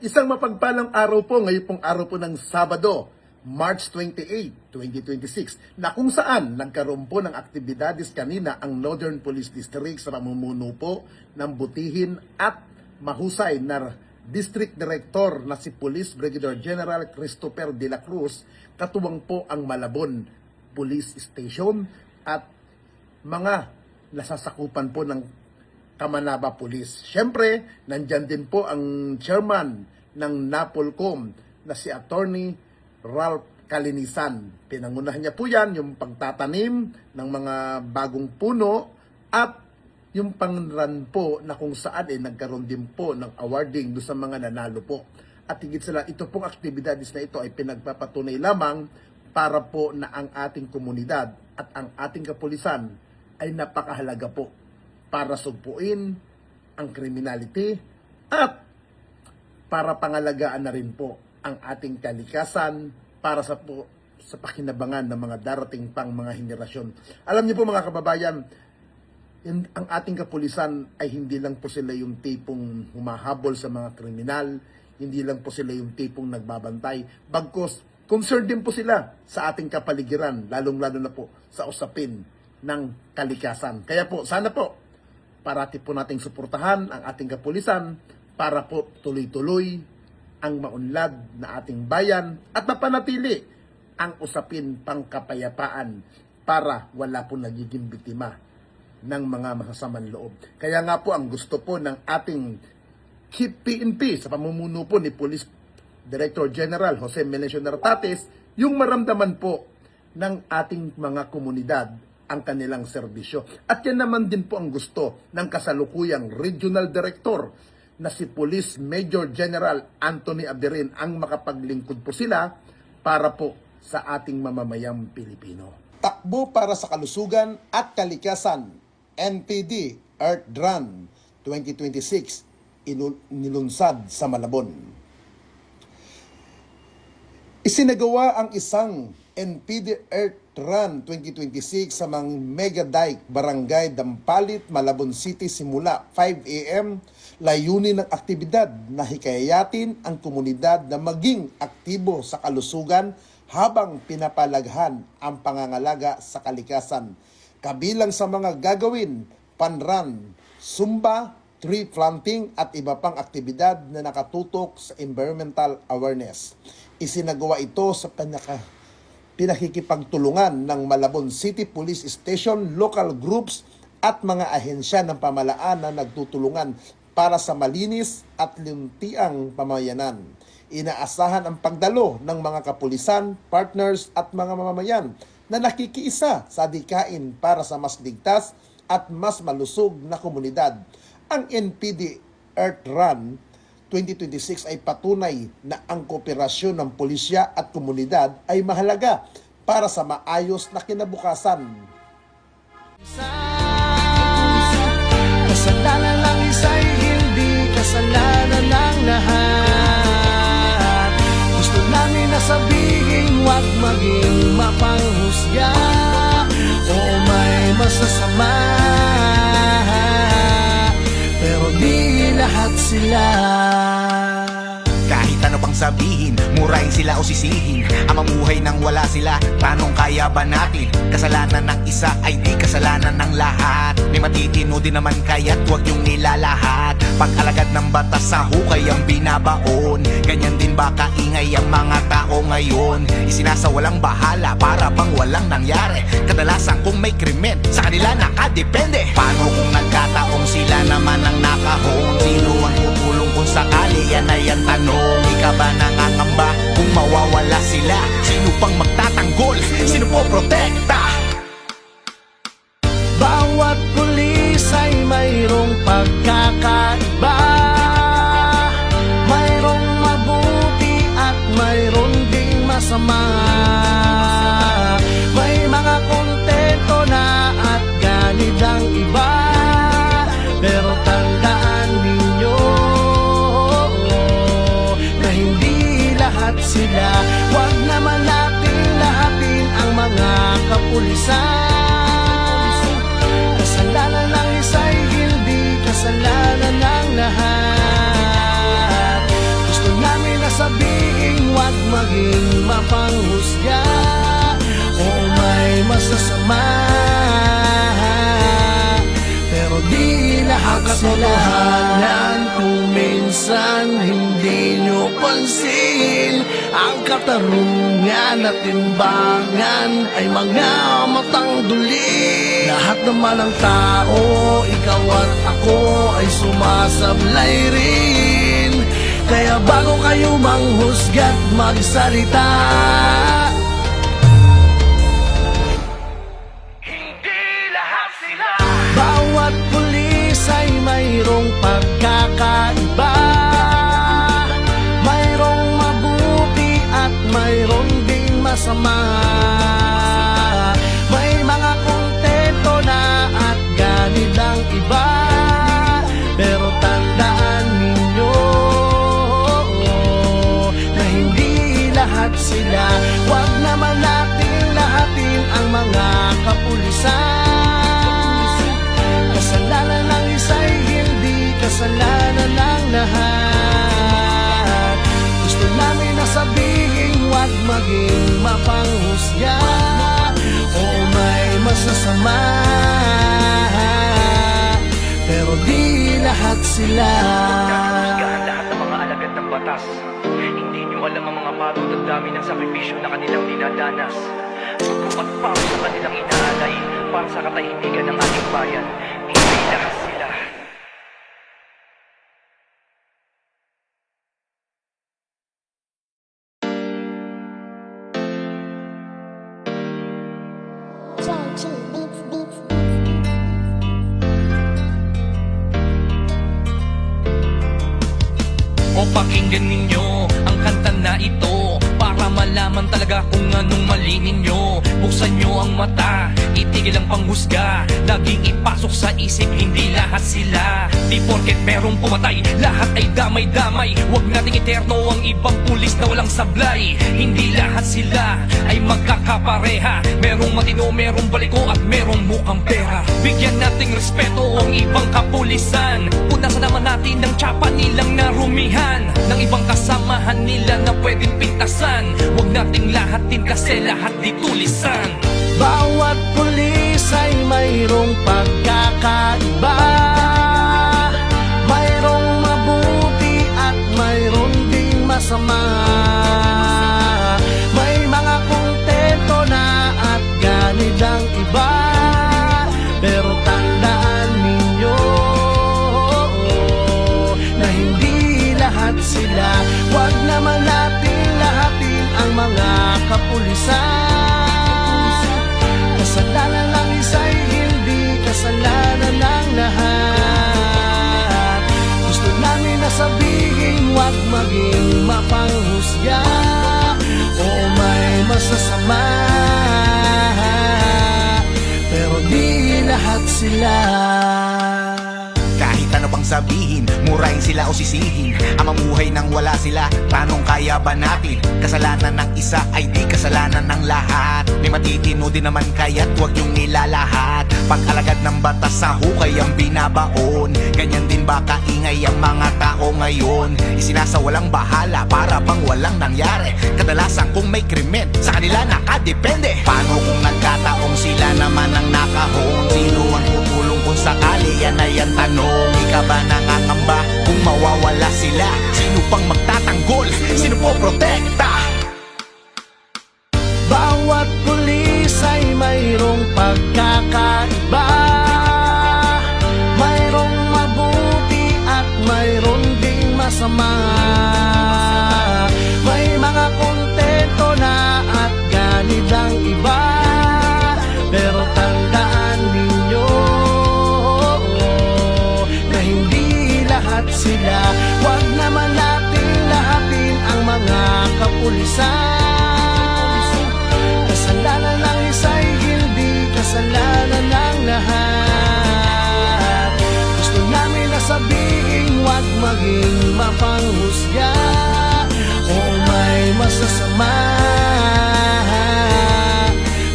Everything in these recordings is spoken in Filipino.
Isang mapagpalang araw po, ngayon pong araw po ng Sabado, March 28, 2026, na kung saan nagkaroon po ng aktibidades kanina ang Northern Police District sa pamumuno po ng butihin at mahusay na District Director na si Police Brigadier General Christopher de la Cruz, katuwang po ang Malabon Police Station at mga nasasakupan po ng Kamanaba Police. Siyempre, nandyan din po ang chairman ng NAPOLCOM na si Attorney Ralph Kalinisan. Pinangunahan niya po yan, yung pagtatanim ng mga bagong puno at yung pangran po na kung saan nagkaroon din po ng awarding do sa mga nanalo po. At higit sila, ito pong aktibidades na ito ay pinagpapatunay lamang para po na ang ating komunidad at ang ating kapulisan ay napakahalaga po para sugpuin ang criminality at para pangalagaan na rin po ang ating kalikasan para sa pakinabangan ng mga darating pang mga henerasyon. Alam niyo po mga kababayan, ang ating kapulisan ay hindi lang po sila yung tipong humahabol sa mga kriminal, hindi lang po sila yung tipong nagbabantay, bagkus concerned din po sila sa ating kapaligiran, lalong-lalo na po sa usapin ng kalikasan. Kaya po, sana po, parati po nating suportahan ang ating kapulisan para po tuloy-tuloy ang maunlad na ating bayan at mapanatili ang usapin pangkapayapaan para wala po nagiging biktima ng mga masasamang loob. Kaya nga po ang gusto po ng ating PNP sa pamumuno po ni Police Director General Jose Melencio Nartates, yung maramdaman po ng ating mga komunidad ang kanilang serbisyo. At yan naman din po ang gusto ng kasalukuyang Regional Director na si Police Major General Anthony Aberin ang makapaglingkod po sila para po sa ating mamamayang Pilipino. Takbo para sa kalusugan at kalikasan, NPD Earth Run 2026 nilunsad sa Malabon. Isinagawa ang isang NPD Earth Run 2026 sa mga Mega Dike, Barangay Dampalit, Malabon City simula 5 a.m. Layunin ng aktibidad na hikayatin ang komunidad na maging aktibo sa kalusugan habang pinapalaghan ang pangangalaga sa kalikasan. Kabilang sa mga gagawin, panrun, zumba, tree planting at iba pang aktibidad na nakatutok sa environmental awareness. Isinagawa ito sa pinakikipagtulungan ng Malabon City Police Station, local groups at mga ahensya ng pamahalaan na nagtutulungan para sa malinis at luntiang pamayanan. Inaasahan ang pagdalo ng mga kapulisan, partners at mga mamamayan na nakikiisa sa adikain para sa mas ligtas at mas malusog na komunidad. Ang NPD Earth Run 2026 ay patunay na ang kooperasyon ng pulisya at komunidad ay mahalaga para sa maayos na kinabukasan. Kasalanan ng isa'y hindi kasalanan ng lahat. Gusto namin na sabihin, huwag maging mapanghusga o may masasama, pero di lahat sila. Kahit ano pang sabihin, murahin sila o sisihin, ang mamuhay nang wala sila, tanong kaya ba natin? Kasalanan ng isa ay di kasalanan ng lahat. May matitino din naman kaya't huwag yung nilalahat. Pag-alagad ng batas sa hukay ang binabaon, ganyan din ba kaingay ang mga tao ngayon? Isinasawalang bahala para bang walang nangyari. Kadalasan kung may krimen, sa kanila nakadepende. Paano kung nagkataon sila naman ang nakahon? Sino ang tutulong kung sakali? Yan ay ang tanong. Ika ba nangangamba kung mawawala sila? Sino pang magtatanggol? Sino po protekta? Bawat pulis ay mayroong pagkakaiba, mayroong mabuti at mayroong ding masama. May mga kontento na at ganid ang iba, pero tandaan ninyo na hindi lahat sila. Huwag naman natin lahatin ang mga kapulisan. Kasalanan ng isa'y hindi kasalanan ng lahat. Gusto sabihin, wag maging mapanghusga o may masasama. Pero di lahat katotohanan kung minsan hindi nyo pansin. Ang katarungan at timbangan ay mga matang duli. Lahat naman ng tao, ikaw at ako ay sumasablay rin. Kaya bago kayo manghusga't magsalita, bawat pulis ay mayroong pagkakaiba. Mayroong mabuti at mayroong ding masama. May mga kontento na at ganit ang iba. Pero tandaan ninyo na hindi lahat sila. Huwag naman natin lahatin ang mga kapulisan. Kasalanan ng isa'y hindi kasalanan ng lahat. Gusto namin na sabihin, huwag maging mapanghusga o may masasama. Pero di lahat sila. Husgahan lahat ng mga alagad ng batas. Hindi nyo alam ang mga pagod at dami ng sakripisyo na kanilang dinadanas. Pagkupat pa sa kanilang inaalay para sa katahimikan ng ating bayan. Hindi lahat sila. O pakinggan ninyo ang kanta na ito para malaman talaga kung anong mali ninyo. Buksan nyo ang mata, itigil ang panghusga. Laging ipasok sa isip, hindi lahat sila. Di porket merong pumatay, lahat ay damay-damay. Huwag nating eterno ang ibang pulis na walang sablay. Hindi lahat sila ay magkakapareha. Merong matino, merong baliko at merong mukhang pera. Bigyan nating respeto ang ibang kapulisan. Punasan naman natin ang tsapa nilang narumihan ng ibang kasamahan nila na pwedeng pintasan. Huwag nating lahatin kasi lahat di tulisan. Bawat pulis ay mayroong pagkakaiba. Mayroong mabuti at mayroong ding masama. May mga kontento na at ganit ang iba. Pero tandaan ninyo na hindi lahat sila. Huwag naman natin lahatin ang mga kapulisan. Kasalanan ng isa'y hindi kasalanan ng lahat. Gusto namin na sabihin, huwag maging mapanghusga o may masasama. Pero di lahat sila. Kahit ano pang sabihin, murahin sila o sisihin. Ang mamuhay nang wala sila, tanong kaya ba natin? Kasalanan ng isa ay di kasalanan ng lahat. May matitino din naman kaya't huwag yung nilalahat. Pag-alagad ng batas sa hukay ang binabaon. Ganyan din ba kaingay ang mga tao ngayon? Isinasawalang bahala para bang walang nangyari. Kadalasan kung may krimen, sa kanila nakadepende. Paano kung nagkataong sila naman ang nakahon? Sino ang tutulong kung sakali? Yan ay ang tanong. Ika ba nangangamba kung mawawala sila? Sino pang magtatanggol? Sino po protekta? Bawat pulis ay mayroong pagkakaiba. Mayroong mabuti at mayroong ding masama. May mga kontento na at ganit ang iba. Pero tandaan ninyo na hindi lahat sila. Huwag naman natin lahatin ang mga kapulisan. Kasalanan ng isa'y hindi kasalanan ng lahat. Gusto namin na sabihin, huwag maging mapanghusga o may masasama.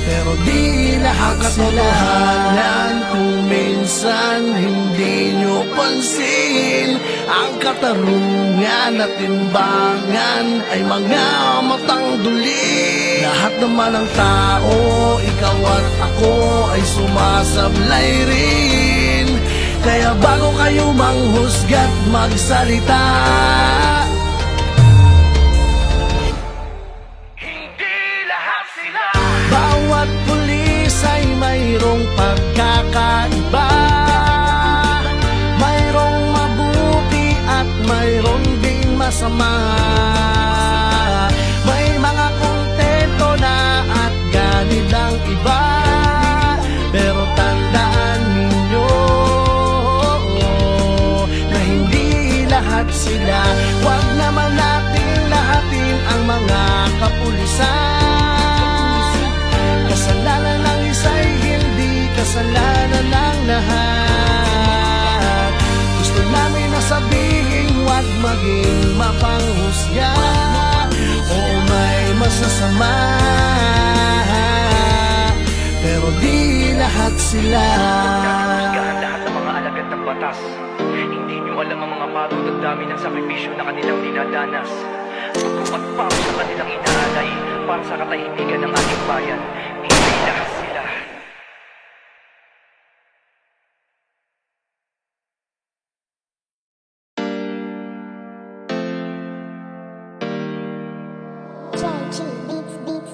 Pero di lahat katotohanan kung minsan hindi nyo pansin. Ang katarungan at timbangan ay mga matang duli. Lahat naman ng tao, ikaw at ako ay sumasablay rin. Kaya bago kayo manghusga't magsalita, Hindi lahat sila. bawat pulis ay mayroong pagkakaiba. Mayroong mabuti at mayroong ding masama. May mga kontento na at ganit ang iba. Pero tandaan ninyo na hindi lahat sila. Huwag naman natin lahatin ang mga kapulisan. Kasalanan ng isa'y hindi kasalanan ng lahat. Gusto namin na sabihin, huwag maging mapanghusga. Oo, may masasama, pero di lahat sila. Husgahan lahat ng mga alagad ng batas. Hindi nyo alam ang mga pagod at dami ng sakripisyo na kanilang dinadanas. Dugo at pawis sa kanilang inaalay para sa katahimikan ng ating bayan. Hindi lahat sila. JG Beats Beats.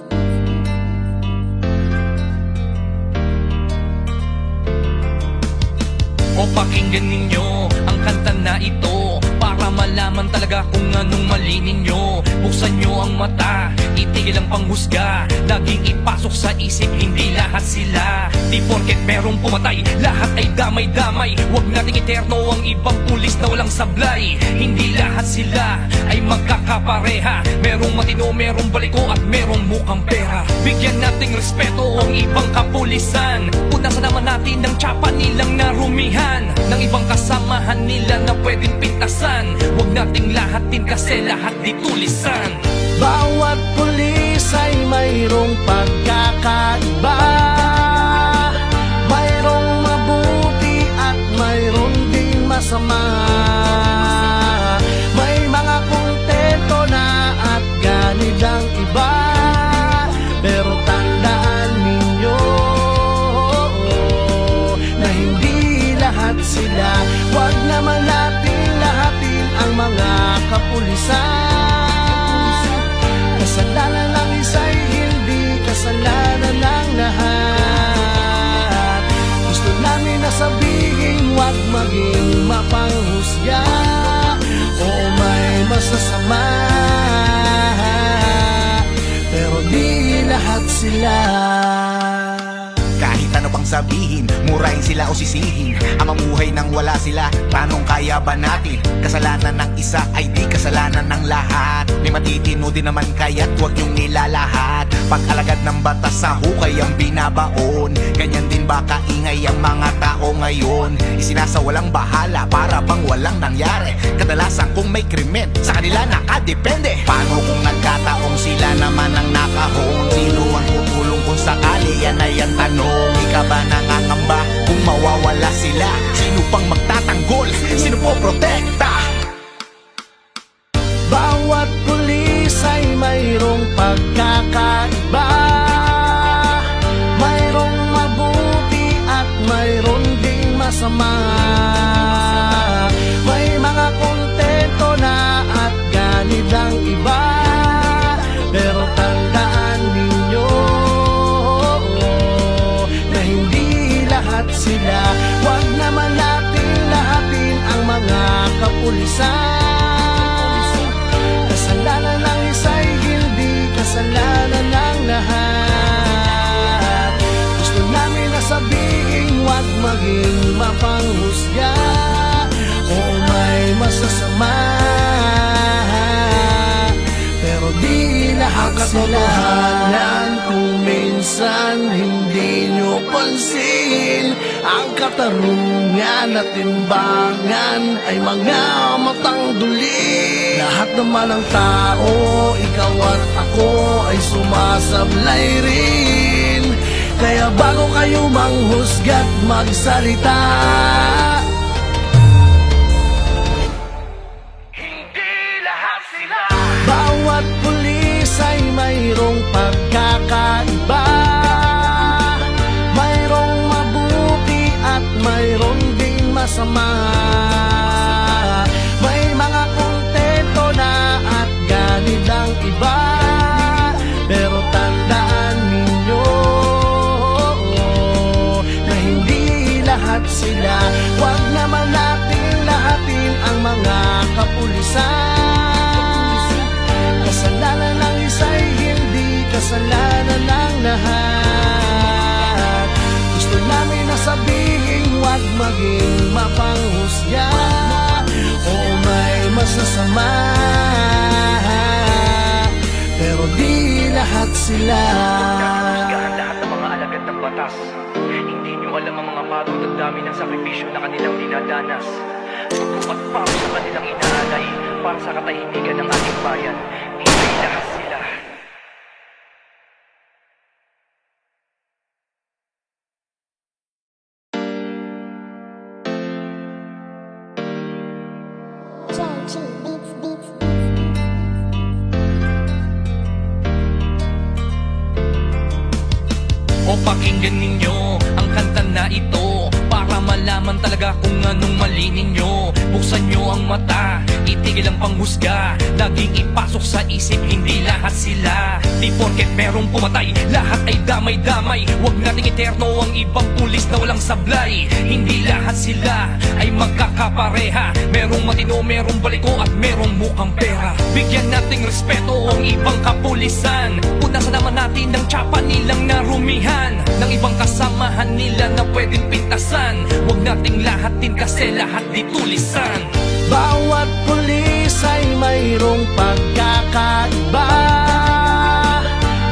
O pakinggan ninyo ang kanta na ito para malaman talaga kung anong mali ninyo. Buksan nyo ang mata, itigil ang panghusga. Laging ipasok sa isip, hindi lahat sila. Di porket merong pumatay, lahat ay damay-damay. Huwag nating eterno ang ibang pulis na walang sablay. Hindi lahat sila ay magkakapareha. Merong matino, merong baliko at merong mukhang pera. Bigyan nating respeto ang ibang kapulisan. Punasan naman natin ang tsapa nilang narumihan ng ibang kasamahan nila na pwedeng pintasan. Huwag nating lahatin kasi lahat di tulisan. Bawat pulis ay mayroong pagkakaiba. Mayroong mabuti at mayroong ding masama. May mga kontento na at ganit ang iba. Pero tandaan ninyo na hindi lahat sila. Huwag naman natin lahatin ang mga kapulisan. Kasalanan ng isa'y hindi kasalanan ng lahat. Gusto namin na sabihin, huwag maging mapanghusga. Oo, may masasama, pero di lahat sila. Kahit ano pang sabihin, murahin sila o sisihin. Ang mamuhay nang wala sila, tanong kaya ba natin? Kasalanan ng isa ay di kasalanan ng lahat. May matitino din naman kaya't huwag niyong nilalahat. Pag-alagad ng batas sa hukay ang binabaon. Ganyan din ba kaingay ang mga tao ngayon? Isinasawalang bahala para bang walang nangyari. Kadalasan kung may krimen, sa kanila nakadepende. Paano kung nagkataong sila naman ang nakahon? Sino ang tutulong kung sakali? Yan ay ang tanong. Ika ba nangangamba kung mawawala sila? Sino pang magtatanggol? Sino po protekta? Bawat pulis ay mayroong pagkakaiba. Mayroong mabuti at mayroong ding masama. May mga kontento na at ganit ang iba. Pero tandaan ninyo na hindi lahat sila. Huwag naman natin lahatin ang mga kapulisan. Kasalanan ng isa'y hindi kasalanan ng lahat. Gusto namin na sabihin, huwag maging mapanghusga. Oo, may masasama, pero di lahat sila. Kung minsan hindi nyo pansin, ang katarungan at timbangan ay mga matang duli. Lahat naman ng tao, ikaw at ako ay sumasablay rin. Kaya bago kayo manghusga't magsalita, maging mapanghusga. Oo, may masasama, pero di lahat sila. Husgahan lahat ng mga alagad ng batas. Hindi nyo alam ang mga pagod at dami ng sakripisyo na kanilang dinadanas. Suko at pao sa kanilang inaalay para sa katahimikan ng ating bayan. Hindi lahat sila. JG Beats Beats. O pakinggan ninyo ang kanta na ito para malaman talaga kung anong mali ninyo. Buksan nyo ang mata, itigil ang panghusga. Laging ipasok sa isip, hindi lahat sila. Di porket merong pumatay, lahat ay damay-damay. Huwag nating eterno ang ibang pulis na walang sablay. Hindi lahat sila ay magkakapareha. Merong matino, merong baliko at merong mukhang pera. Bigyan nating respeto ang ibang kapulisan. Punasan naman natin ng tsapa nilang narumihan, ng ibang kasamahan nila na pwedeng pintasan. Huwag nating lahatin kasi lahat di tulisan. Bawat pulis ay mayroong pagkakaiba.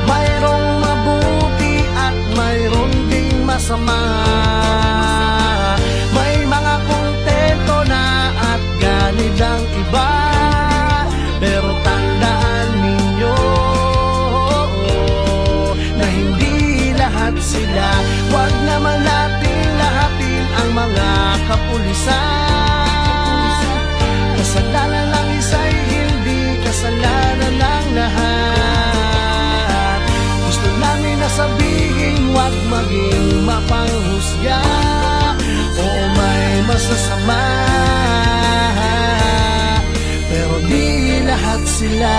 Mayroong mabuti at mayroong ding masama. May mga kontento na at ganid ang iba. Pero tandaan ninyo na hindi lahat sila. Huwag naman natin lahatin ang mga kapulisan. Kasalanan ng isa'y hindi kasalanan ng lahat. Gusto namin na sabihin, huwag maging mapanghusga. Oo, may masasama, pero di lahat sila.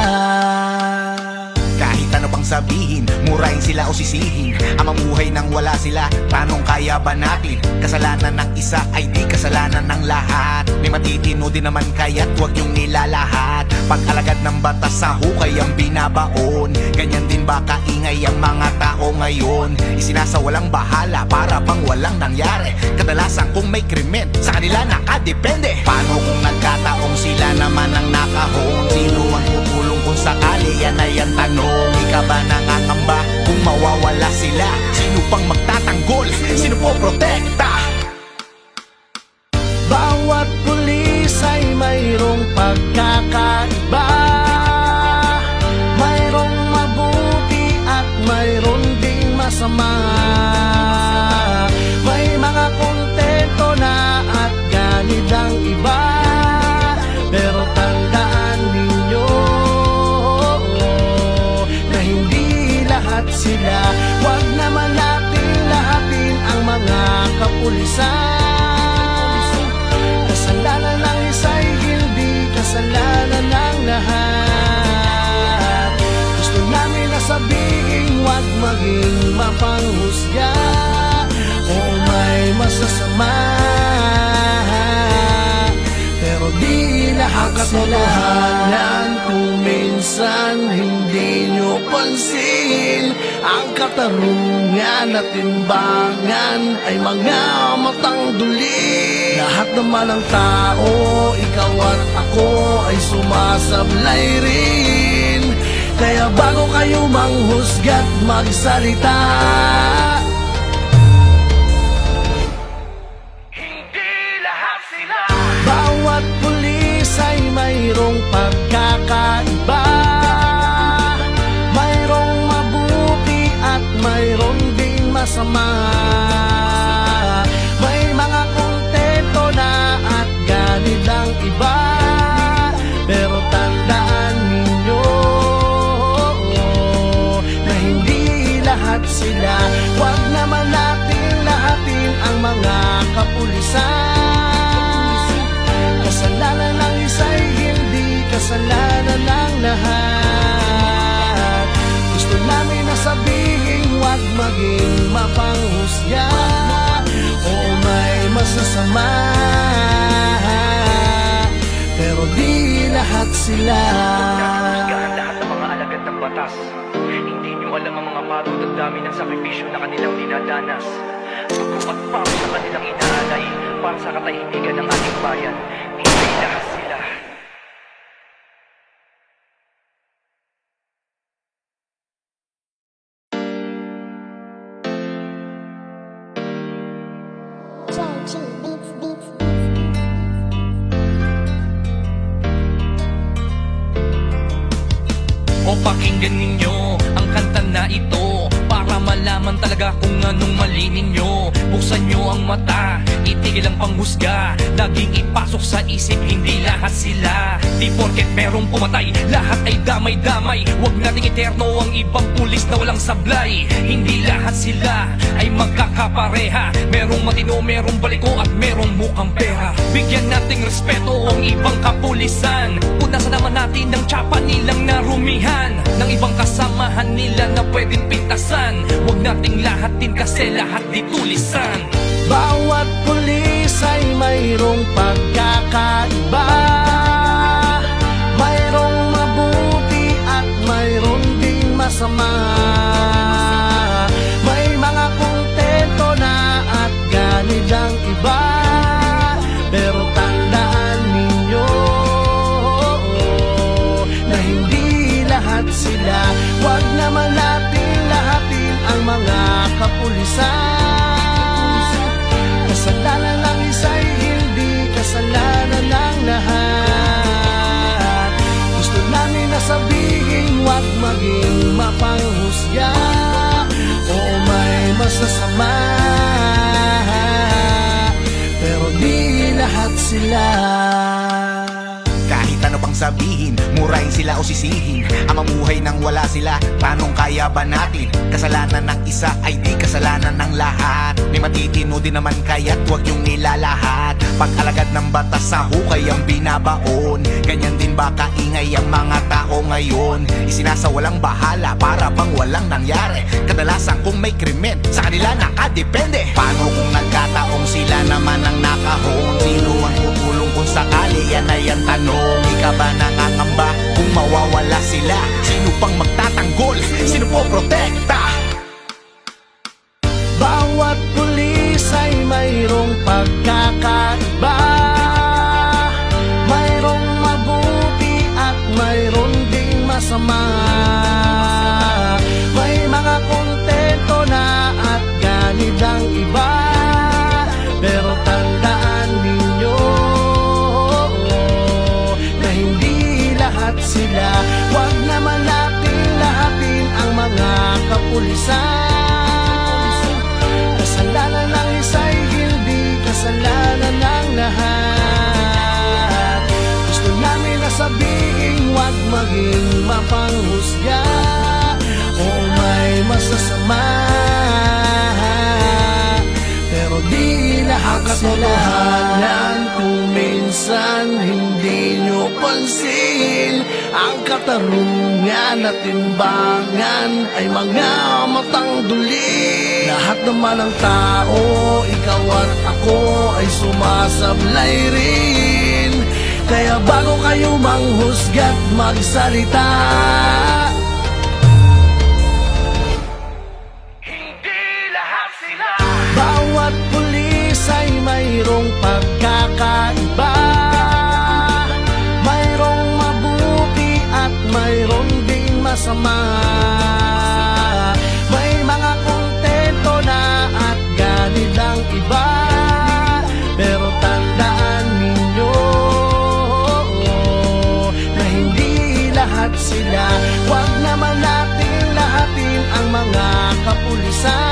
Kahit ano pang sabihin, murahin sila o sisihin, ang mamuhay nang wala sila, tanong kaya ba natin? Kasalanan ng isa ay di kasalanan ng lahat. May matitino din naman kaya't huwag yung nilalahat. Pag-alagad ng batas sa hukay ang binabaon. Ganyan din ba kaingay ang mga tao ngayon? Isinasawalang bahala para bang walang nangyari. Kadalasan kung may krimen, sa kanila nakadepende. Paano kung nagkataong sila naman ang nakahon? Sino ang tutulong kung sakali? Yan ay ang tanong. Ika ba nangangamba kung mawawala sila? Sino pang magtatanggol? Sino po protekta? Bawat pulis ay mayroong pagkakaiba. Mayroong mabuti at mayroong ding masama. May mga kontento na at ganid ang iba. Pero tandaan ninyo na hindi lahat sila. Huwag naman natin lahatin ang mga kapulisan. Kasalanan ng isa'y hindi kasalanan ng lahat. Gusto namin na sabihin, huwag maging mapanghusga. Oo, may masasama, pero di lahat katotohanan. Kung minsan hindi nyo pansin, ang katarungan at timbangan ay mga matang duli. Lahat naman ng tao, ikaw at ako ay sumasablay rin. Kaya bago kayo manghusga't magsalita, Hindi lahat sila. bawat pulis ay mayroong pagkakaiba. Mayroong mabuti at mayroong ding masama. May mga kontento na at ganid ang iba. Pero tandaan ninyo na hindi lahat sila. Huwag naman natin lahatin ang mga kapulisan. Kasalanan ng isa'y hindi kasalanan ng lahat. Gusto namin na sabihin, huwag maging mapanghusga. Oo, may masasama, pero di lahat sila. Husgahan lahat ng mga alagad ng batas. Hindi nyo alam ang mga pagod at dami ng sakripisyo na kanilang dinadanas. Tutupat pa ako sa kanilang inaalay para sa katahimikan ng ating bayan. Hindi lahat sila. Georgie Beats Beats. O pakinggan ninyo ang kanta na ito para malaman talaga kung anong mali ninyo. Buksan nyo ang mata, itigil ang panghusga. Laging ipasok sa isip, hindi lahat sila. Di porket merong pumatay, lahat ay damay-damay. Huwag nating eterno ang ibang pulis na walang sablay. Hindi lahat sila ay magkakapareha. Merong matino, merong baliko at merong mukhang pera. Bigyan nating respeto ang ibang kapulisan. Punasan naman natin ang tsapa nilang narumihan ng ibang kasamahan nila na pwedeng pintasan. Huwag nating lahatin kasi lahat di tulisan. Bawat pulis ay mayroong pagkakaiba. Mayroong mabuti at mayroong ding masama. May mga kontento na at ganid ang iba. Pero tandaan ninyo na hindi lahat sila. Huwag naman natin lahatin ang mga kapulisan. Kasalanan ng isa'y hindi kasalanan ng lahat. Gusto namin na sabihin, huwag maging mapanghusga o may masasama. Pero di lahat sila. Kahit ano pang sabihin, murahin sila o sisihin, ang mamuhay nang wala sila, tanong kaya ba natin? Kasalanan ng isa ay di kasalanan ng lahat. May matitino din naman kaya't huwag yung nilalahat. Pag-alagad ng batas sa hukay ang binabaon. Ganyan din ba kaingay ang mga tao ngayon? Isinasawalang bahala para bang walang nangyari. Kadalasan kung may krimen, sa kanila nakadepende. Paano kung nagkataong sila naman ang nakahon? Sino ang tutulong kung sakali? Yan ay ang tanong. Di ka ba nangangamba kung mawawala sila? Sino pang magtatanggol? Sino po protekta? Bawat pulis ay mayroong pagkakaiba. Mayroong mabuti at mayroong ding masama. May mga kontento na at ganid ang iba. Pero tandaan ninyo na hindi lahat sila. Huwag naman natin lahatin ang mga kapulisan. Kasalanan ng isa'y hindi kasalanan ng lahat. Gusto namin na sabihin, huwag maging mapanghusga o may masasama. Pero di lahat sila. Kung minsan hindi nyo pansin, ang katarungan at timbangan ay mga matang duli. Lahat naman ng tao, ikaw at ako ay sumasablay rin. Kaya bago kayo manghusga't magsalita, Hindi lahat sila. bawat pulis ay mayroong pagkakaiba. Mayroong mabuti at mayroong ding masama. May mga kontento na at ganid ang iba. Pero tandaan ninyo na hindi lahat sila. Huwag naman natin lahatin ang mga kapulisan.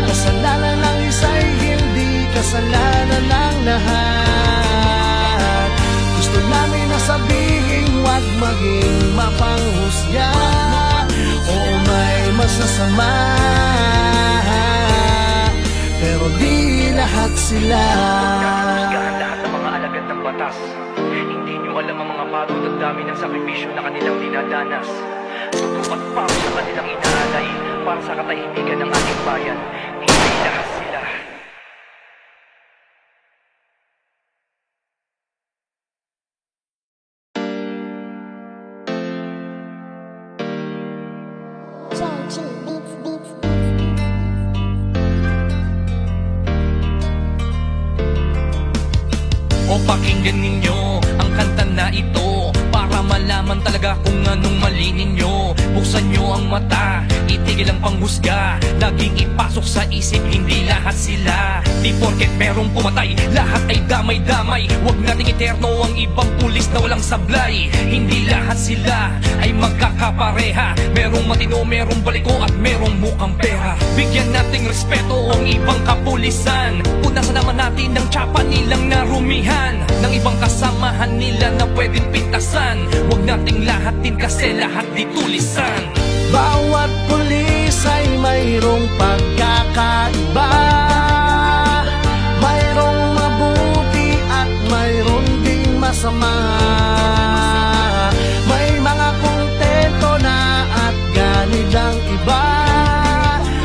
Kasalanan ng isa'y hindi kasalanan ng lahat. Gusto namin na sabihin, huwag maging mapanghusga o may masasama. Pero di lahat sila. Kanustigahan lahat ng mga alagad ng batas. Hindi nyo alam ang mga pagod at dami ng sakripisyo na kanilang dinadanas. Tutupat pa ako sa kanilang inaalay para sa katahimikan ng ating bayan. Hindi lahat sila. Georgie Beats Beats. pakinggan ninyo ang kanta na ito para malaman talaga kung anong mali ninyo. Buksan nyo ang mata, itigil ang panghusga, laging ipasok sa isip, hindi lahat sila. Di porket merong pumatay, lahat ay damay-damay. Huwag nating eterno ang ibang pulis na walang sablay. Hindi lahat sila ay magkakapareha, merong matino, merong baliko at merong mukhang pera. Bigyan nating respeto ang ibang kapulisan, punasan naman natin ang tsapa nilang narumihan, ng ibang kasamahan nila na pwedeng pintasan. Huwag nating lahatin kasi lahat di tulisan. Bawat pulis ay mayroong pagkakaiba, mayroong mabuti at mayroon ding masama. May mga kontento na at ganid ang iba,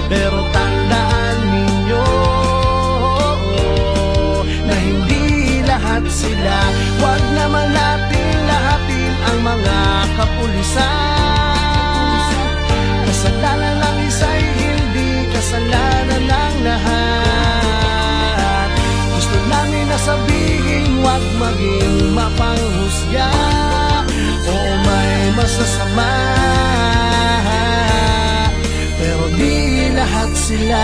pero tandaan ninyo na hindi lahat sila. Huwag naman natin lahatin ang mga kapulisan. Kasalanan ng isa'y hindi kasalanan ng lahat. Gusto namin na sabihin, huwag maging mapanghusga o may masasama, pero di lahat sila.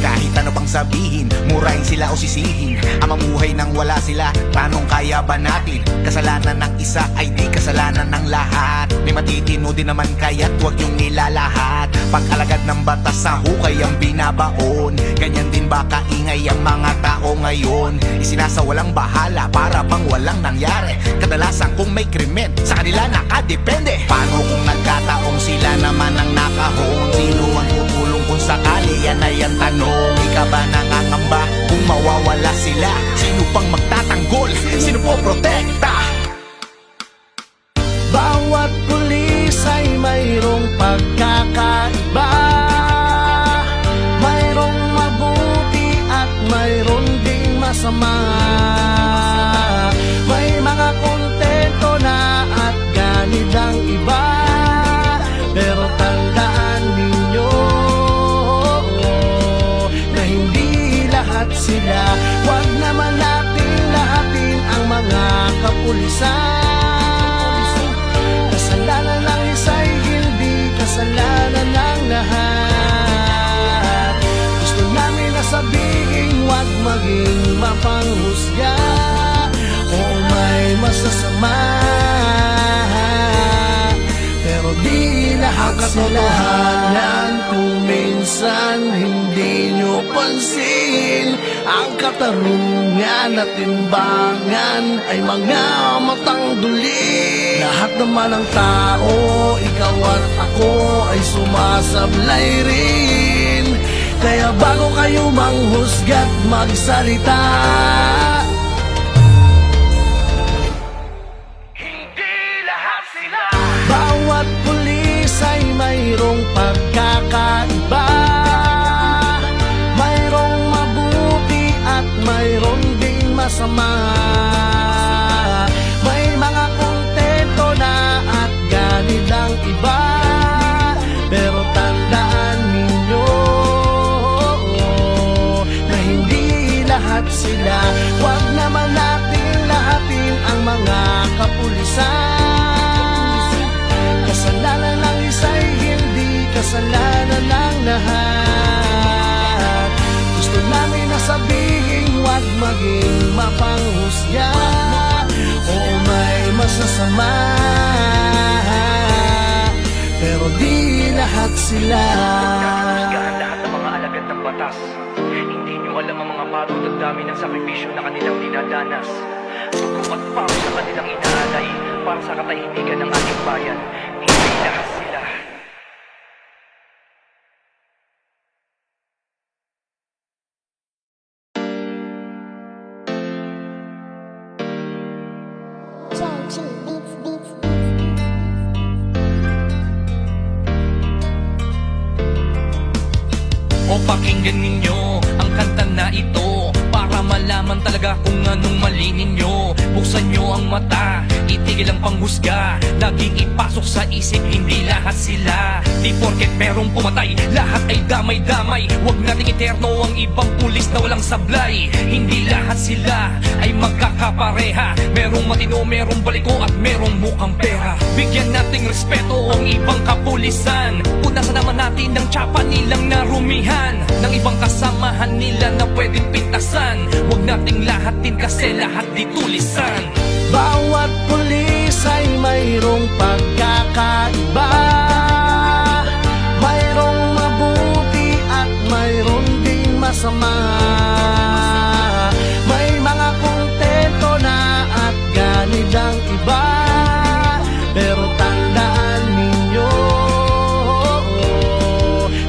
Kahit ano pang sabihin, murahin sila o sisihin, ang mamuhay nang wala sila, tanong kaya ba natin? Kasalanan ng isa ay di kasalanan ng lahat. May matitino din naman kaya't huwag yung nilalahat. Pag-alagad ng batas sa hukay ang binabaon, ganyan din ba kaingay ang mga tao ngayon? Isinasawalang bahala para bang walang nangyari. Kadalasan kung may krimen, sa kanila nakadepende. Paano kung nagkataong sila naman ang nakahon? Sino ang tutulong kung sakali? Yan ay ang tanong. Ika ba nangangamba kung mawawala sila? Sino pang magtatanggol? Sino po protekta? Bawat pulis ay mayroong pagkakaiba, mayroong mabuti at mayroon ding masama. May mga kontento na at ganid ang iba, pero tandaan ninyo na hindi lahat sila. Huwag naman natin lahatin ang mga kapulisan. Kasalanan ng isa'y hindi kasalanan ng lahat. Gusto namin na sabihin, huwag maging mapanghusga o may masasama, pero di lahat sila. Kung minsan hindi nyo pansin, ang katarungan at timbangan ay mga matang duli. Lahat naman ng tao, ikaw at ako ay sumasablay rin. Kaya bago kayo manghusga't magsalita, Hindi lahat sila. bawat pulis ay mayroong pagkakaiba, mayroong mabuti at mayroon ding masama. May mga kontento na at ganid ang iba, pero tandaan ninyo na hindi lahat sila. Huwag naman natin lahatin ang mga kapulisan. Kasalanan ng isa'y hindi kasalanan ng lahat. Gusto namin na sabihin, huwag maging mapanghusga o may masasama, pero di lahat sila. Husgahan lahat ng mga alagad ng batas. Hindi nyo alam ang mga pagod at dami ng sakripisyo na kanilang dinadanas. Suko at pao sa kanilang inaalay para sa katahimikan ng ating bayan. Hindi lahat sila. JG Beats Beats. O pakinggan ninyo ang kanta na ito para malaman talaga kung anong mali ninyo. Buksan nyo ang mata, itigil ang panghusga. Laging ipasok sa isip, hindi lahat sila. Di porket merong pumatay, lahat ay damay-damay. Huwag nating eterno ang ibang pulis na walang sablay. Hindi lahat sila ay magkakapareha. Merong matino, merong baliko at merong mukhang pera. Bigyan nating respeto ang ibang kapulisan. Punasan naman natin ang tsapa nilang narumihan, ng ibang kasamahan nila na pwedeng pintasan. Huwag nating lahatin kasi lahat di tulisan. Bawat pulis ay mayroong pagkakaiba. Mayroong mabuti at mayroong ding masama. May mga kontento na at ganid ang iba. Pero tandaan ninyo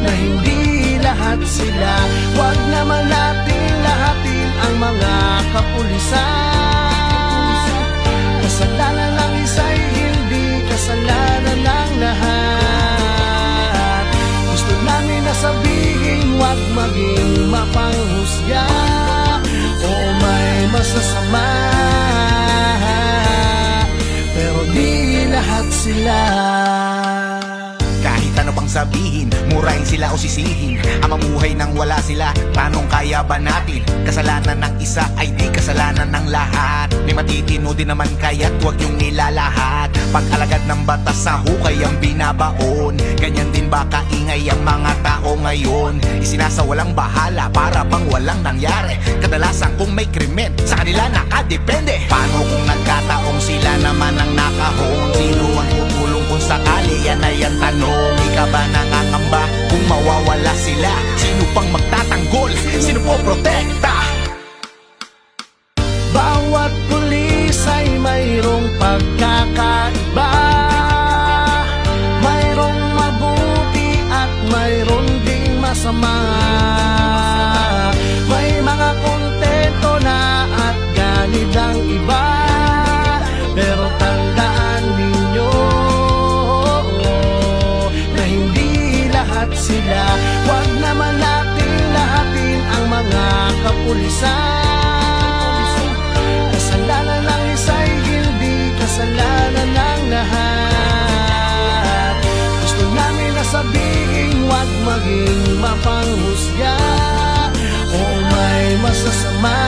na hindi lahat sila. Huwag naman natin lahatin ang mga kapulisan. Kasalanan ng isa'y hindi kasalanan ng lahat. Gusto namin na sabihin, huwag maging mapanghusga o may masasama. Pero di lahat sila. Kahit ano pang sabihin, murahin sila o sisihin, ang mamuhay nang wala sila, tanong kaya ba natin? Kasalanan ng isa ay di kasalanan ng lahat. May matitino din naman kaya't huwag yung nilalahat. Pag-alagad ng batas sa hukay ang binabaon. Ganyan din ba kaingay ang mga tao ngayon? Isinasawalang bahala para bang walang nangyari. Kadalasan kung may krimen, sa kanila nakadepende. Paano kung nagkataong sila naman ang nakahon? Sino ang tutulong kung sakali? Yan ay ang tanong. Ika ba nangangamba kung mawawala sila? Sino pang magtatanggol? Sino po protekta? Bawat pulis ay mayroong pagkakaiba. Mayroong mabuti at mayroong ding masama. May mga kontento na at ganid ang iba. Pero tandaan ninyo na hindi lahat sila. Huwag naman natin lahatin ang mga kapulisan. Kasalanan ng isa'y hindi kasalanan ng lahat. Gusto namin na sabihin, huwag maging mapanghusga o may masasama.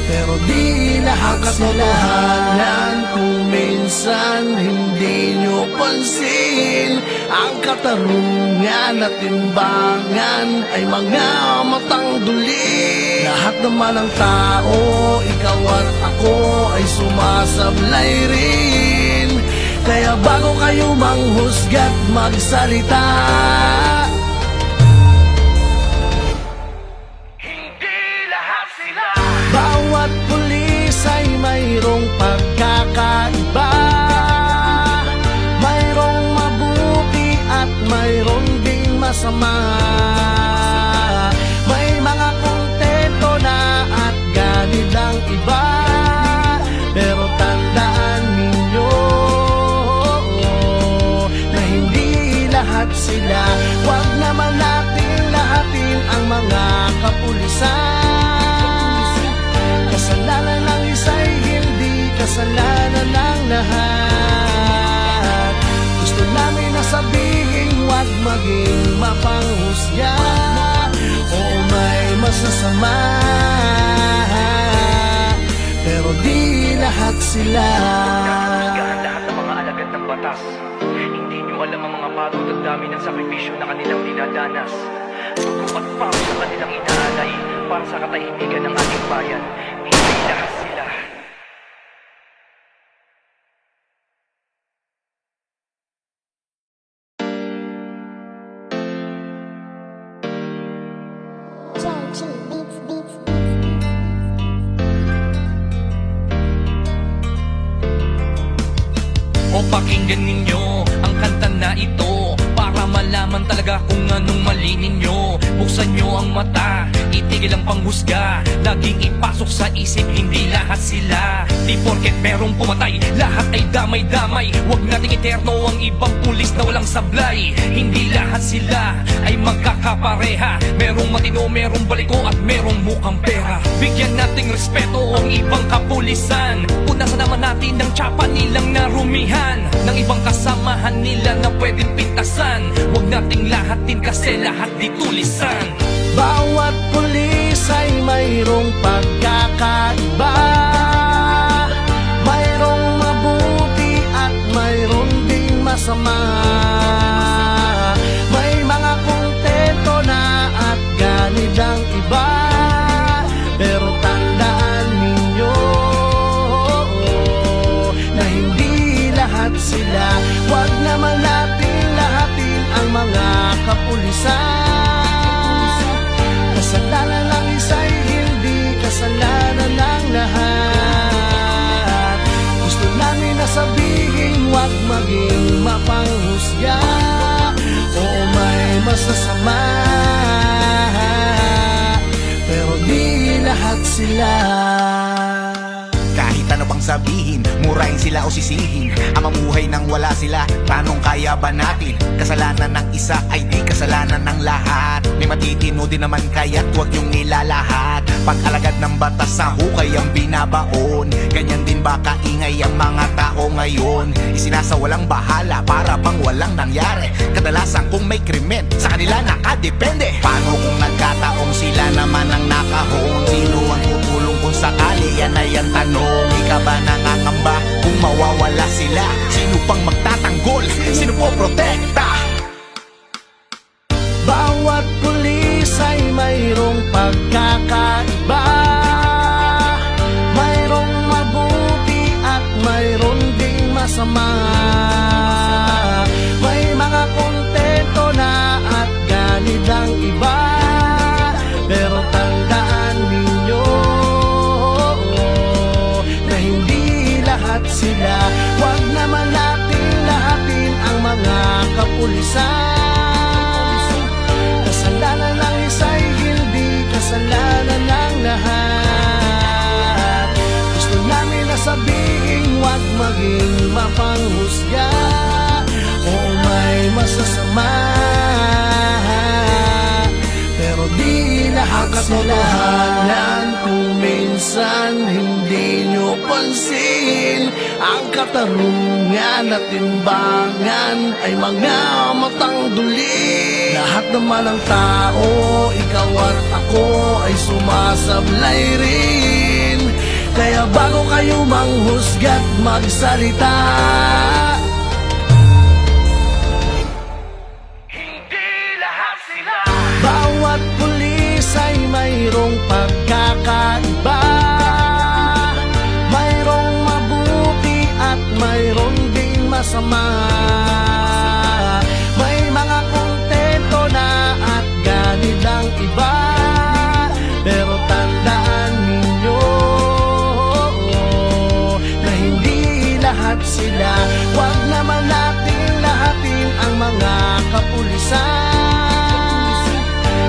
Pero di lahat katotohanan kung minsan hindi nyo pansin. Ang katarungan at timbangan ay mga matang duli. Lahat naman ng tao, ikaw at ako ay sumasablay rin. Kaya bago kayo manghusga't magsalita, bawat pulis ay mayroong pagkakaiba. Mayroong mabuti at mayroong ding masama. May mga kontento na at ganid ang iba. Pero tandaan ninyo na hindi lahat sila. Huwag naman natin lahatin ang mga kapulisan. Kasalanan ng isa'y hindi kasalanan ng lahat. Gusto namin na sabihin, huwag maging mapanghusga o may masasama. Pero di lahat sila. Lahat ng mga alagad ng batas. Hindi nyo alam ang mga pagod at dami ng sakripisyo na kanilang dinadanas. Dugo at pawis sa kanilang inaalay para sa katahimikan ng ating bayan. Hindi lahat sila. Georgie Beats Beats. O pakinggan ninyo ang kanta na ito para malaman talaga kung anong mali ninyo. Buksan nyo ang mata, itigil ang panghusga. Laging ipasok sa isip, hindi lahat sila. Di porket meron merong pumatay, lahat ay damay-damay. Huwag nating eterno ang ibang pulis na walang sablay. Hindi lahat sila ay magkakapareha. Merong matino, merong baliko at merong mukhang pera. Bigyan nating respeto ang ibang kapulisan. Punasan naman natin ang tsapa nilang narumihan ng ibang kasamahan nila na pwedeng pintasan. Huwag nating lahatin kasi lahat di tulisan. Bawat pulis ay mayroong pagkakaiba. Mayroong mabuti at mayroong ding masama. May mga kontento na at ganid ang iba. Pero tandaan ninyo na hindi lahat sila. Huwag naman natin lahatin ang mga kapulisan. Kasalanan ng isa'y hindi kasalanan ng lahat. Gusto namin na sabihin huwag maging mapanghusga. Oo, may masasama, pero di lahat sila. Kahit ano pang sabihin, murahin sila o sisihin, ang mamuhay nang wala sila, tanong kaya ba natin? Kasalanan ng isa ay di kasalanan ng lahat. May matitino din naman kaya't huwag yung nilalahat. Pag-alagad ng batas sa hukay ang binabaon. Ganyan din ba kaingay ang mga tao ngayon? Isinasawalang bahala para bang walang nangyari. Kadalasan kung may krimen, sa kanila nakadepende. Paano kung nagkataong sila naman ang nakahon? Sino ang tutulong kung sakali? Yan ay ang tanong. Di ka ba nangangamba kung mawawala sila? Sino pang magtatanggol? Sino po protekta? Bawat pulis ay mayroong pagkakaiba. Mayroong mabuti at mayroong ding masama. May mga kontento na at ganid ang iba. Pero tandaan ninyo na hindi lahat sila. Huwag naman natin lahatin ang mga kapulisan. Kasalanan ng isa'y hindi kasalanan ng lahat. Gusto namin na sabihin huwag maging mapanghusga. Oo, may masasama, pero di lahat sila. Kung minsan hindi nyo pansin, ang katarungan at timbangan ay mga matang duli. Lahat naman ng tao, ikaw at ako ay sumasablay rin. Kaya bago kayo manghusga't magsalita, Hindi lahat sila. bawat pulis ay mayroong pagkakaiba. Mayroong mabuti at mayroong ding masama. May mga kontento na at ganid ang iba. Pero tandaan ninyo na hindi lahat sila. Huwag naman natin lahatin ang mga kapulisan.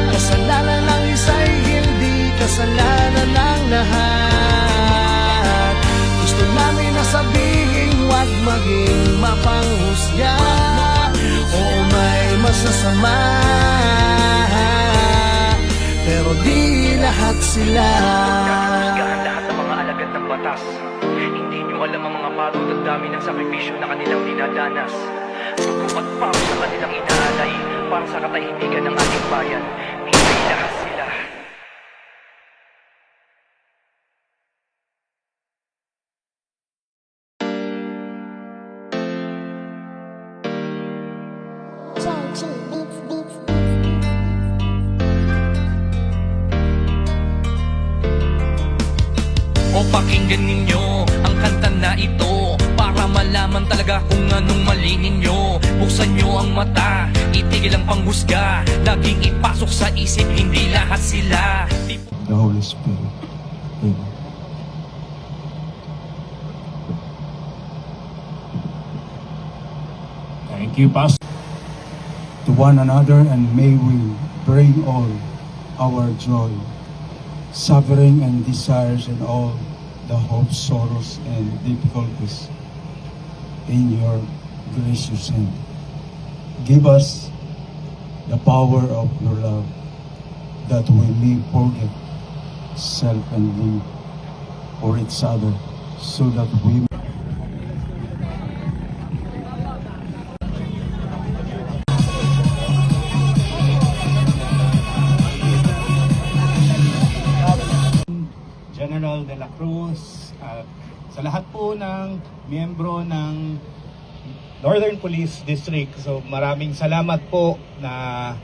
Kasalanan ng isa'y hindi kasalanan ng lahat. Gusto namin na sabihin huwag maging mapanghusga. Oo, may masasama, pero di lahat sila. Katusgahan lahat ng mga alagad ng batas. Hindi nyo alam ang mga pagod at dami ng sakripisyo na kanilang dinadanas. Dugo at pawis sa kanilang inaalay para sa katahimikan ng ating bayan. Hindi lahat sila. JG Beats Beats. O pakinggan ninyo ang kanta na ito para malaman talaga kung anong mali ninyo. Buksan nyo ang mata, itigil ang panghusga. Laging ipasok sa isip, hindi lahat sila. The Holy Spirit. Amen. Thank you, Pastor. To one another, and may we bring all our joy, suffering, and desires, and all the hopes, sorrows, and difficulties in your gracious hand. Give us the power of your love, that we may forget self and live for each other, so that we General de la Cruz, at sa lahat po ng miyembro ng Northern Police District. So maraming salamat po na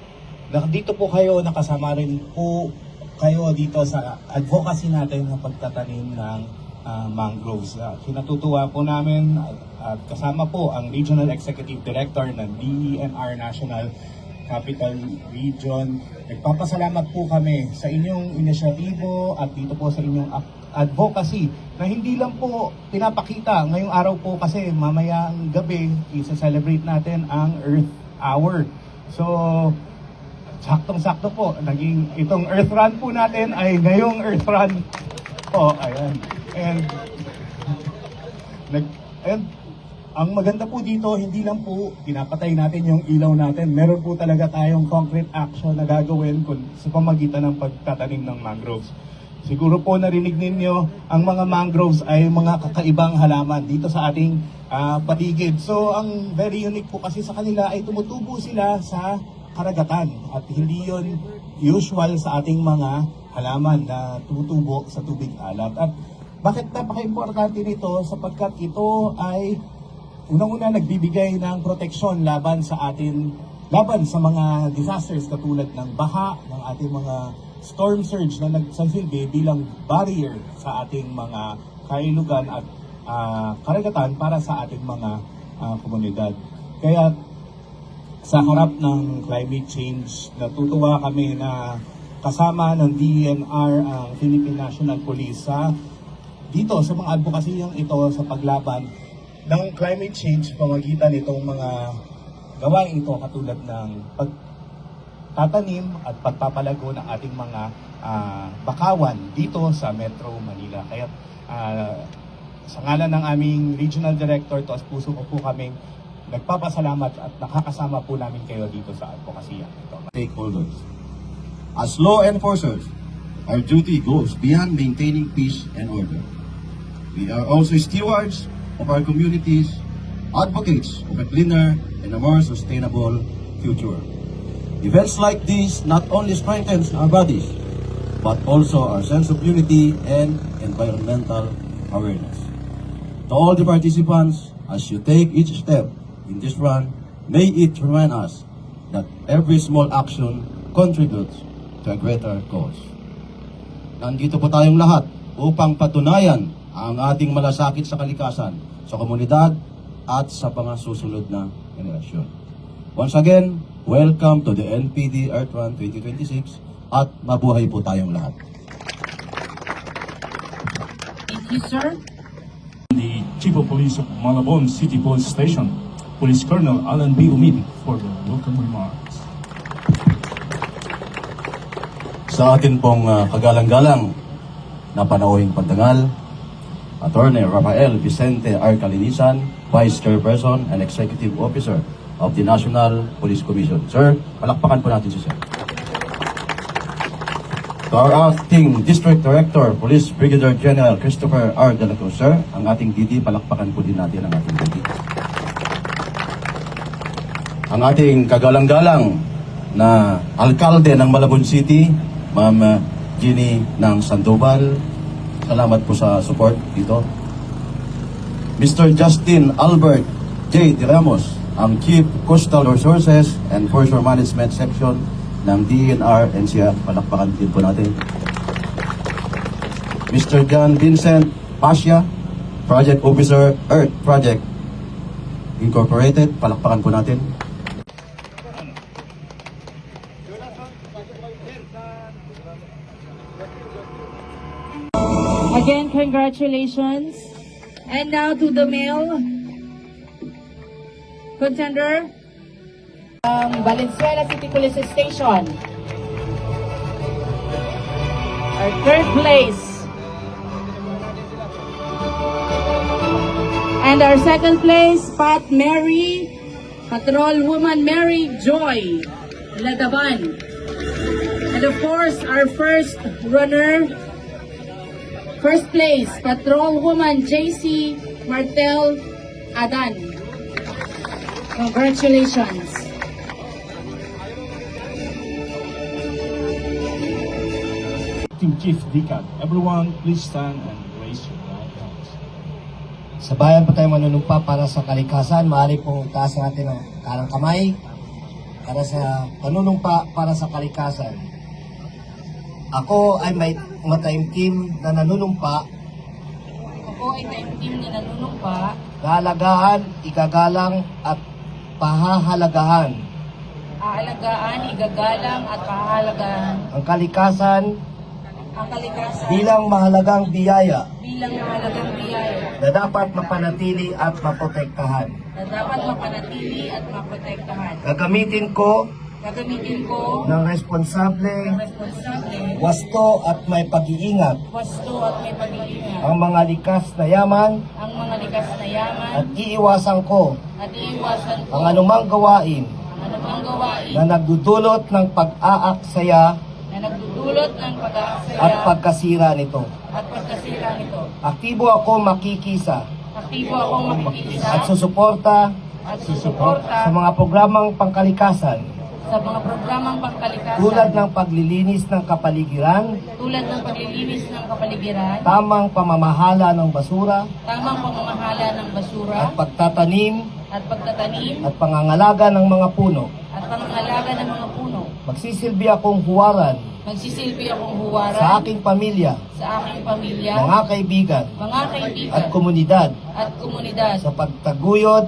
dito po kayo, nakasama rin po kayo dito sa advocacy natin ng pagtatanim ng mangroves. Kinatutuwa po namin at kasama po ang Regional Executive Director ng DENR National Capital Region. Nagpapasalamat po kami sa inyong inisyatibo at dito po sa inyong advocacy na hindi lang po pinapakita ngayong araw po, kasi mamayang gabi isa-celebrate natin ang Earth Hour. So, saktong-sakto po, naging itong Earth Run po natin ay ngayong Earth Run po. Ayan. And ang maganda po dito, hindi lang po pinapatay natin yung ilaw natin. Meron po talaga tayong concrete action na gagawin sa pamagitan ng pagtatanim ng mangroves. Siguro po narinig ninyo, ang mga mangroves ay mga kakaibang halaman dito sa ating paligid. So ang very unique po kasi sa kanila ay tumutubo sila sa karagatan at hindi yon usual sa ating mga halaman na tumutubo sa tubig alat. At bakit napaka-importante nito? Sapagkat ito ay unang-una nagbibigay ng proteksyon laban sa mga disasters katulad ng baha, ng ating mga storm surge na nagsasilbi bilang barrier sa ating mga kailugan at karagatan para sa ating mga komunidad. Kaya sa harap ng climate change, natutuwa kami na kasama ng DENR ang Philippine National Police dito sa mga advokasiyang ito sa paglaban ng climate change pamagitan itong mga gawain ito katulad ng pagtatanim at pagpapalago ng ating mga bakawan dito sa Metro Manila. Kaya sa ngalan ng aming Regional Director, taos puso ko po kaming nagpapasalamat at nakakasama po namin kayo dito sa advokasya ito. Stakeholders. As law enforcers, our duty goes beyond maintaining peace and order. We are also stewards of our communities, advocates of a cleaner and a more sustainable future. Events like these not only strengthens our bodies, but also our sense of unity and environmental awareness. To all the participants, as you take each step in this run, may it remind us that every small action contributes to a greater cause. Nandito po tayong lahat upang patunayan ang ating malasakit sa kalikasan, sa komunidad at sa mga susunod na generasyon. Once again, welcome to the NPD Earth Run 2026 at mabuhay po tayong lahat. Thank you, sir. The Chief of Police of Malabon City Police Station, Police Colonel Alan B. Umid, for the welcome remarks. Sa atin pong kagalang-galang na panauhing pagdangal, Attorney Rafael Vicente R. Calinisan, Vice Chairperson and Executive Officer of the National Police Commission. Sir, palakpakan po natin si Sir. To our Acting District Director, Police Brigadier General Christopher R. De La Cruz, Sir, ang ating DD, palakpakan po din natin ang ating DD. Ang ating kagalang-galang na Alkalde ng Malabon City, Ma'am Ginny ng Sandoval, salamat po sa support dito. Mr. Justin Albert J. De Ramos, ang Chief Coastal Resources and Foreshore Management Section ng DENR NCR, palakpakan din po natin. Mr. John Vincent Pasha, Project Officer, Earth Project Incorporated, palakpakan po natin. Again, congratulations. And now to the male contender, Valenzuela City Police Station. Our third place. And our second place, Patrol Woman Mary Joy Ladaban. And of course, our first runner, first place, Patrol Woman JC Martel Adan. Congratulations. Team Chief Dikat. Everyone, please stand and raise your right hands. Sa bayan po tayo manunumpa para sa kalikasan. Maaari pong itaas natin ang kanang kamay para sa panunumpa para sa kalikasan. Ako ay may mataimtim na nanunumpa. Ako ay taimtim na nanunumpa. Naalagaan, igagalang at pahahalagahan Aalagaan, igagalang at pahalagahan ang kalikasan ang kalikasan bilang mahalagang biyaya bilang mahalagang biyaya na dapat mapanatili at maprotektahan. na dapat mapanatili at maprotektahan. Gagamitin ko Gagamitin ko ng responsable, responsable, wasto at may pag-iingat wasto at may pag-iingat ang mga likas na yaman ang mga likas na yaman at iiwasan ko at iiwasan ko ang anumang gawain ang anumang gawain na nagdudulot ng pag-aaksaya na nagdudulot ng pag-aaksaya at pagkasira nito. at pagkasira nito. Aktibo ako makikisa Aktibo akong makikisa at susuporta at susuporta sa mga programang pangkalikasan sa mga programang pangkalikasan tulad ng paglilinis ng kapaligiran, tulad ng paglilinis ng kapaligiran, tamang pamamahala ng basura tamang pamamahala ng basura at pagtatanim at pagtatanim at pangangalaga ng mga puno. at pangangalaga ng mga puno. Magsisilbi akong huwaran Magsisilbi akong huwaran sa aking pamilya, sa aking pamilya, mga kaibigan mga kaibigan at komunidad at komunidad sa pagtaguyod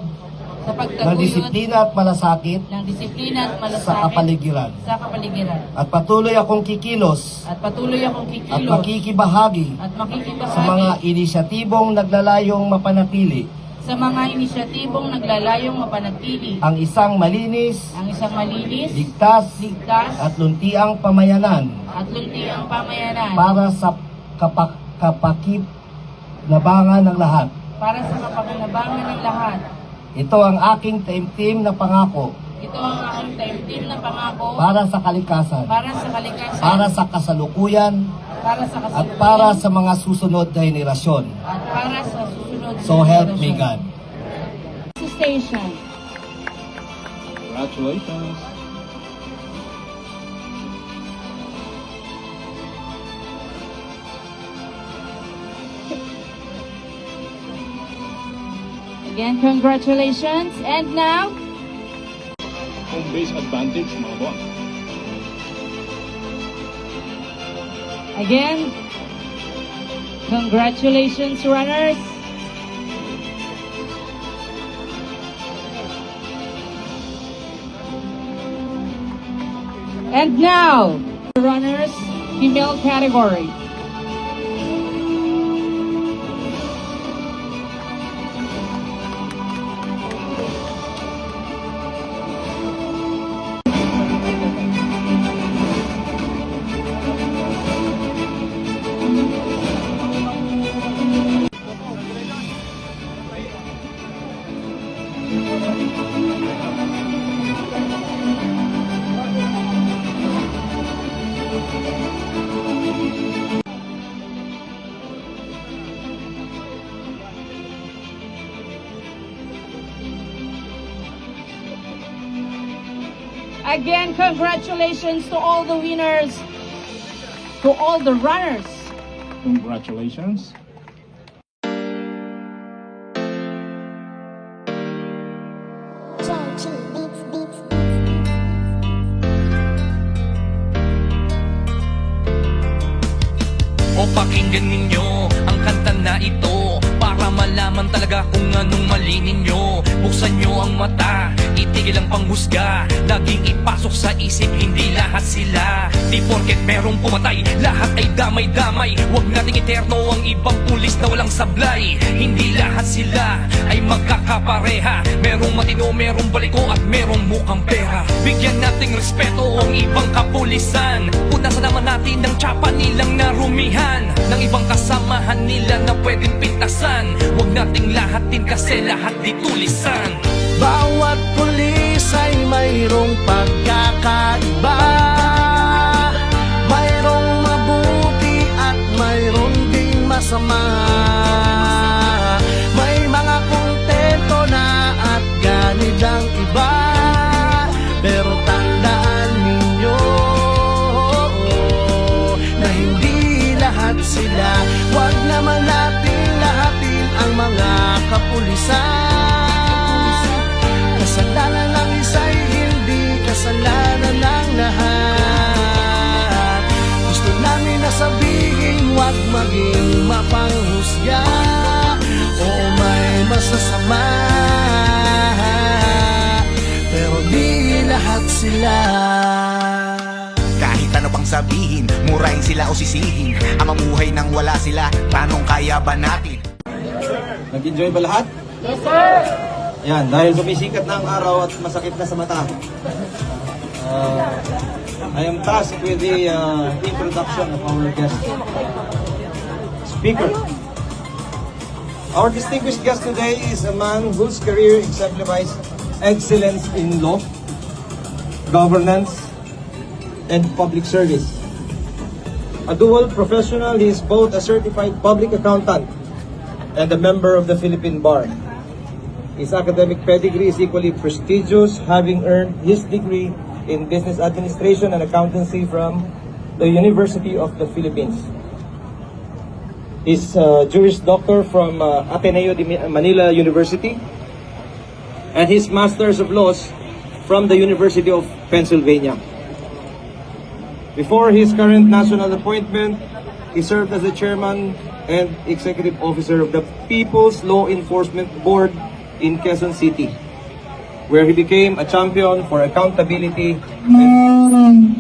sa ng pagtaguyod disiplina at malasakit ng disiplina at sa malasakit kapaligiran. sa kapaligiran. At patuloy akong kikilos At patuloy akong at kikilos makikibahagi at makikibahagi sa mga inisyatibong naglalayong mapanatili sa mga inisyatibong naglalayong mapanatili ang isang malinis, ang isang malinis, ligtas ligtas at luntiang pamayanan at luntiang pamayanan para sa kapakinabangan ng lahat. para sa kapakinabangan ng lahat. Ito ang aking taimtim na pangako Ito ang aking taimtim na pangako para sa kalikasan, para sa kalikasan, para sa kasalukuyan para sa at kasalukuyan, para sa mga susunod na henerasyon. at para sa susunod na So help me henerasyon. God. Station. Congratulations. Again, congratulations. And now, Home base advantage, mga boss. again, congratulations, runners. And now, runners, female category. Again, congratulations to all the winners, to all the runners. Congratulations. Georgie Beats, Beats, Beats. O pakinggan ninyo ang kanta na ito para malaman talaga kung anong mali ninyo. Buksan nyo ang mata, itigil ang panghusga, laging ipasok sa isip, hindi lahat sila. Di porket merong pumatay, lahat ay damay-damay. Huwag nating eterno ang ibang pulis na walang sablay. Hindi lahat sila ay magkakapareha. Merong matino, merong baliko at merong mukhang pera. Bigyan nating respeto ang ibang kapulisan. Punasan naman natin ng tsapa nilang narumihan ng ibang kasamahan nila na pwedeng pintasan. Huwag nating lahat natin kasi lahat di tulisan. Bawat pulis ay mayroong pagkakaiba, mayroong mabuti at mayroong ding masama. May mga kontento na at ganit ang iba, pero tandaan ninyo na hindi lahat sila. Huwag naman natin lahatin ang mga kapulisan. Kasalanan ng isa'y hindi kasalanan ng lahat. Gusto namin na sabihin, huwag maging mapanghusga o may masasama, pero di lahat sila. Kahit ano pang sabihin, murahin sila o sisihin, ang mamuhay nang wala sila, tanong kaya ba natin? Nag-enjoy ba lahat? Yes, sir! Yan, dahil sumisikat na ang araw at masakit na sa mata. I am tasked with the introduction of our guest speaker. Our distinguished guest today is a man whose career exemplifies excellence in law, governance, and public service. A dual professional, he is both a certified public accountant and a member of the Philippine Bar. His academic pedigree is equally prestigious, having earned his degree in business administration and accountancy from the University of the Philippines. He's a Juris Doctor from Ateneo de Manila University, and his Masters of Laws from the University of Pennsylvania. Before his current national appointment, he served as the chairman and executive officer of the People's Law Enforcement Board in Quezon City, where he became a champion for accountability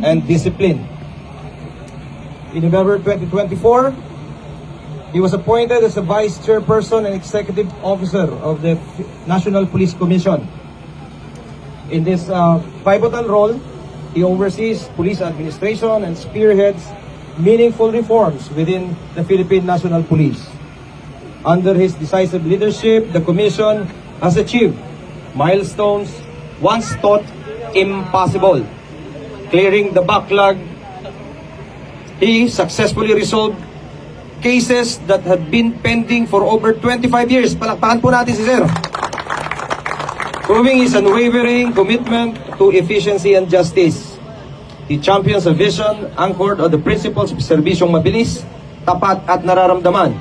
and discipline. In November 2024, he was appointed as the Vice Chairperson and Executive Officer of the National Police Commission. In this pivotal role, he oversees police administration and spearheads meaningful reforms within the Philippine National Police. Under his decisive leadership, the Commission has achieved milestones once thought impossible. Clearing the backlog, he successfully resolved cases that had been pending for over 25 years. Palakpakan po natin si Sir. Proving his unwavering commitment to efficiency and justice. He champions a vision anchored on the principles of serbisyong mabilis, tapat at nararamdaman.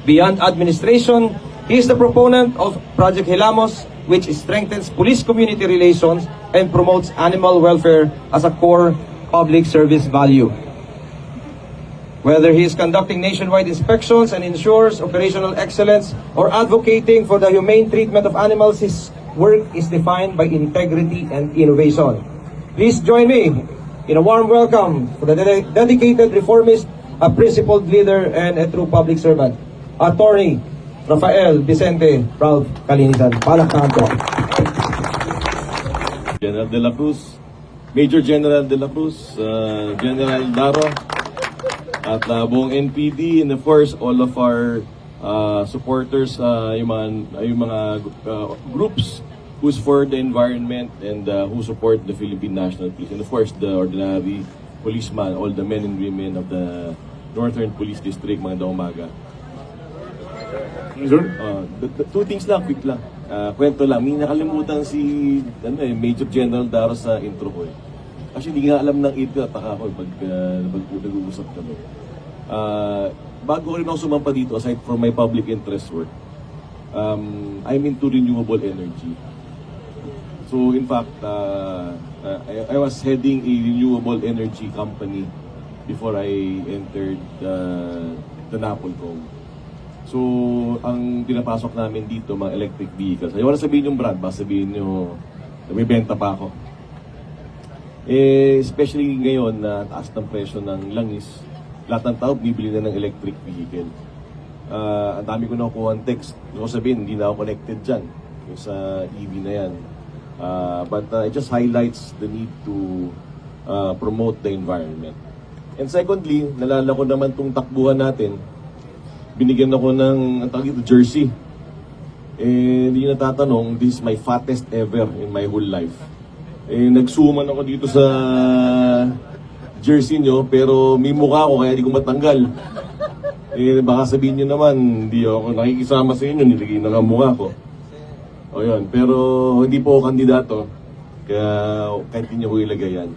Beyond administration, he is the proponent of Project Hilamos, which strengthens police-community relations and promotes animal welfare as a core public service value. Whether he is conducting nationwide inspections and ensures operational excellence or advocating for the humane treatment of animals, his work is defined by integrity and innovation. Please join me in a warm welcome for the dedicated reformist, a principled leader, and a true public servant, Attorney Rafael Vicente Ralph Calinitan. Palakpakan po. General de la Cruz, Major General de la Cruz, General Daro, at buong NPD, and of course all of our supporters, yung mga groups who's for the environment and who support the Philippine National Police, and of course the ordinary policeman, all the men and women of the Northern Police District, mga umaga. Two things lang, quick lang. Kwento lang, may nakalimutan si Major General Daro sa intro ko. Actually, hindi nga alam ng ito at taka ko pag nag-uusap kami. Bago ko rin ako sumampa dito, aside from my public interest work, I'm into renewable energy. So in fact, I was heading a renewable energy company before I entered the NAPOLCOM. So, ang pinapasok namin dito, mga electric vehicles. Ayaw na sabihin yung brand, basta sabihin nyo, nabibenta pa ako. Especially ngayon na taas ng presyo ng langis, lahat ng tao bibili na ng electric vehicle. Ang dami ko nakukuha ng text. Gusto ko sabihin, hindi na ako connected dyan. Yung sa EV na yan. But it just highlights the need to promote the environment. And secondly, nalala ko naman itong takbuhan natin. Binigyan ako ng, ang tawag ito, jersey. hindi nyo natatanong, this is my fattest ever in my whole life. Nagsuman ako dito sa jersey nyo, pero may mukha ko kaya di ko matanggal. Baka sabihin nyo naman, hindi ako nakikisama sa inyo, nilagay na nga mukha ko. O yun, pero hindi po ako kandidato, kaya kahit hindi nyo ko ilagay yan.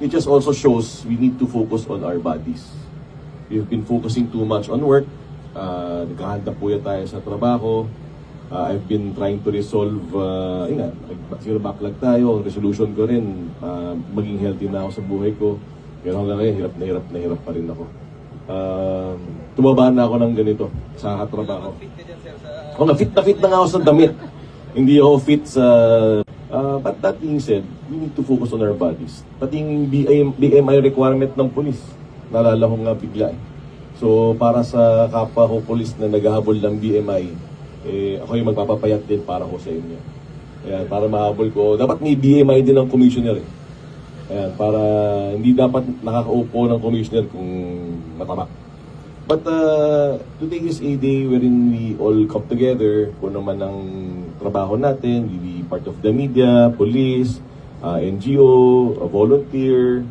It just also shows we need to focus on our bodies. We've been focusing too much on work. Nagkahanda po yan tayo sa trabaho. I've been trying to resolve, siguro backlog tayo. Ang resolution ko rin, maging healthy na ako sa buhay ko. Pero hanggang ngayon, hirap pa rin ako. Tumaba na ako ng ganito sa katrabaho. Fit na nga ako sa damit. Hindi ako fit sa... but that being said, we need to focus on our bodies. Pati yung BMI requirement ng police, naalala ko nga bigla eh. So, para sa kapwa ko police na naghahabol ng BMI, ako yung magpapapayat din para ko sa inyo. Ayan, para mahabol ko. Dapat may BMI din ng commissioner eh. Ayan, para hindi dapat nakakaupo ng commissioner kung mataba. But today is a day wherein we all come together, kung naman ang trabaho natin, we be part of the media, police, NGO, volunteer,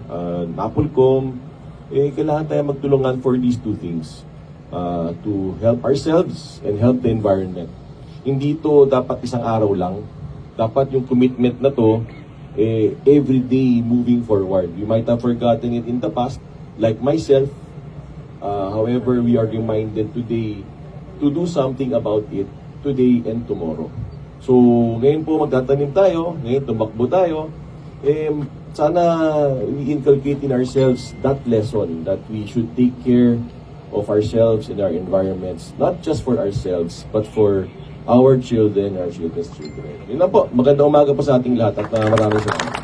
NAPOLCOM, kailangan tayo magtulungan for these two things. To help ourselves and help the environment. Hindi to dapat isang araw lang. Dapat yung commitment na to, every day moving forward. You might have forgotten it in the past, like myself. However, we are reminded today to do something about it today and tomorrow. So, ngayon po magtatanim tayo, ngayon tumakbo tayo, sana we inculcate in ourselves that lesson that we should take care of ourselves and our environments, not just for ourselves, but for our children, our children's children. Yun lang po, magandang umaga po sa ating lahat at maraming salamat.